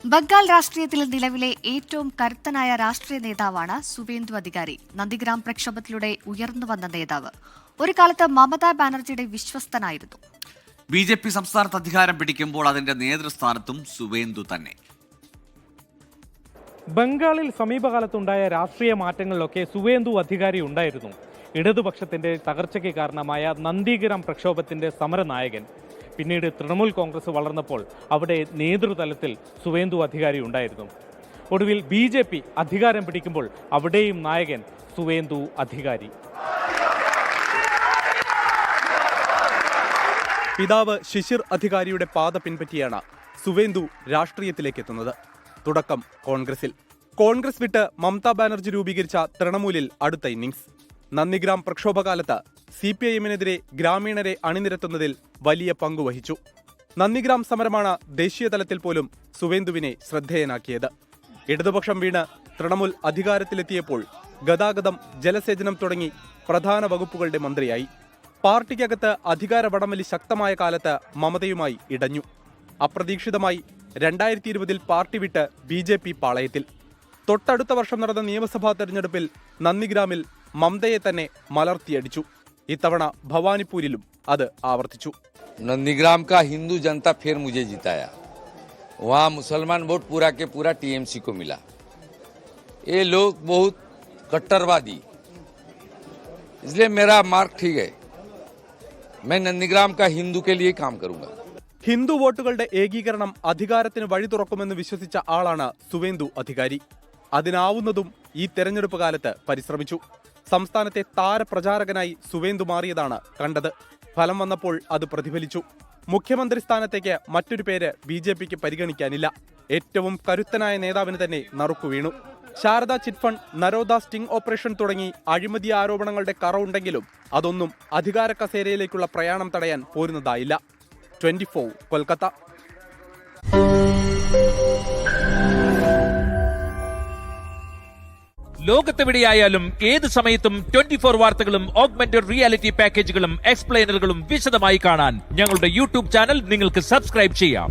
ബംഗാൾ രാഷ്ട്രീയത്തിൽ നിലവിലെ ഏറ്റവും കരുത്തനായ രാഷ്ട്രീയ നേതാവാണ് സുവേന്ദു അധികാരി. നന്ദിഗ്രാം പ്രക്ഷോഭത്തിലൂടെ ഉയർന്നുവന്ന നേതാവ്. ഒരു കാലത്ത് മമതാ ബാനർജിയുടെ വിശ്വസ്തനായിരുന്നു. ബി.ജെ.പി. സംസ്ഥാനത്ത് അധികാരം പിടിക്കുമ്പോൾ അതിന്റെ നേതൃസ്ഥാനത്തും സുവേന്ദു തന്നെ. ബംഗാളിൽ സമീപകാലത്തുണ്ടായ രാഷ്ട്രീയ മാറ്റങ്ങളിലൊക്കെ സുവേന്ദു അധികാരി ഉണ്ടായിരുന്നു. ഇടതുപക്ഷത്തിന്റെ തകർച്ചയ്ക്ക് കാരണമായ നന്ദിഗ്രാം പ്രക്ഷോഭത്തിന്റെ സമരനായകൻ. പിന്നീട് തൃണമൂൽ കോൺഗ്രസ് വളർന്നപ്പോൾ അവിടെ നേതൃതലത്തിൽ സുവേന്ദു അധികാരി ഉണ്ടായിരുന്നു. ഒടുവിൽ ബി.ജെ.പി. അധികാരം പിടിക്കുമ്പോൾ അവിടെയും നായകൻ സുവേന്ദു അധികാരി. പിതാവ് ശിശിർ അധികാരിയുടെ പാത പിൻപറ്റിയാണ് സുവേന്ദു രാഷ്ട്രീയത്തിലേക്ക് എത്തുന്നത്. തുടക്കം കോൺഗ്രസ് വിട്ട് മമതാ ബാനർജി രൂപീകരിച്ച തൃണമൂലിൽ അടുത്ത ഇന്നിംഗ്സ്. നന്ദിഗ്രാം പ്രക്ഷോഭകാലത്ത് CPIM-നെതിരെ ഗ്രാമീണരെ അണിനിരത്തുന്നതിൽ വലിയ പങ്കുവഹിച്ചു. നന്ദിഗ്രാം സമരമാണ് ദേശീയ തലത്തിൽ പോലും സുവേന്ദുവിനെ ശ്രദ്ധേയനാക്കിയത്. ഇടതുപക്ഷം വീണ് തൃണമൂൽ അധികാരത്തിലെത്തിയപ്പോൾ ഗതാഗതം, ജലസേചനം തുടങ്ങി പ്രധാന വകുപ്പുകളുടെ മന്ത്രിയായി. പാർട്ടിക്കകത്ത് അധികാര വടംവലി ശക്തമായ കാലത്ത് മമതയുമായി ഇടഞ്ഞു. അപ്രതീക്ഷിതമായി 2020 പാർട്ടി വിട്ട് ബി.ജെ.പി. പാളയത്തിൽ. തൊട്ടടുത്ത വർഷം നടന്ന നിയമസഭാ തെരഞ്ഞെടുപ്പിൽ നന്ദിഗ്രാമിൽ മമതയെ തന്നെ മലർത്തിയടിച്ചു. ഇത്തവണ ഭവാനിപ്പൂരിലും അത് ആവർത്തിച്ചു. नंदीग्राम का हिंदू जनता फिर मुझे जिताया. वहाँ मुसलमान वोट पूरा के पूरा TMC को मिला. ये लोग बहुत कट्टरवादी, इसलिए मेरा मार्क ठीक है. मैं नंदीग्राम का हिंदू के लिए काम करूंगा. ഹിന്ദു വോട്ടുകളുടെ ഏകീകരണം അധികാരത്തിന് വഴി തുറക്കുമെന്ന് വിശ്വസിച്ച ആളാണ് സുവേന്ദു അധികാരി. അതിനാവുന്നതും ഈ തെരഞ്ഞെടുപ്പ് കാലത്ത് പരിശ്രമിച്ചു. സംസ്ഥാനത്തെ താരപ്രചാരകനായി സുവേന്ദു മാറിയതാണ് കണ്ടത്. ഫലം വന്നപ്പോൾ അത് പ്രതിഫലിച്ചു. മുഖ്യമന്ത്രി സ്ഥാനത്തേക്ക് മറ്റൊരു പേര് ബി.ജെ.പിക്ക് പരിഗണിക്കാനില്ല. ഏറ്റവും കരുത്തനായ നേതാവിന് തന്നെ നറുക്കു വീണു. Saradha chit fund, Narada sting operation തുടങ്ങി അഴിമതി ആരോപണങ്ങളുടെ കറവുണ്ടെങ്കിലും അതൊന്നും അധികാര കസേരയിലേക്കുള്ള പ്രയാണം തടയാൻ പോരുന്നതായില്ല. 24 കൊൽക്കത്ത. ലോകത്തെവിടെയായാലും ഏത് സമയത്തും 24 വാർത്തകളും ഓഗ്മെന്റഡ് റിയാലിറ്റി പാക്കേജുകളും എക്സ്പ്ലെയിനറുകളും വിശദമായി കാണാൻ ഞങ്ങളുടെ യൂട്യൂബ് ചാനൽ നിങ്ങൾക്ക് സബ്സ്ക്രൈബ് ചെയ്യാം.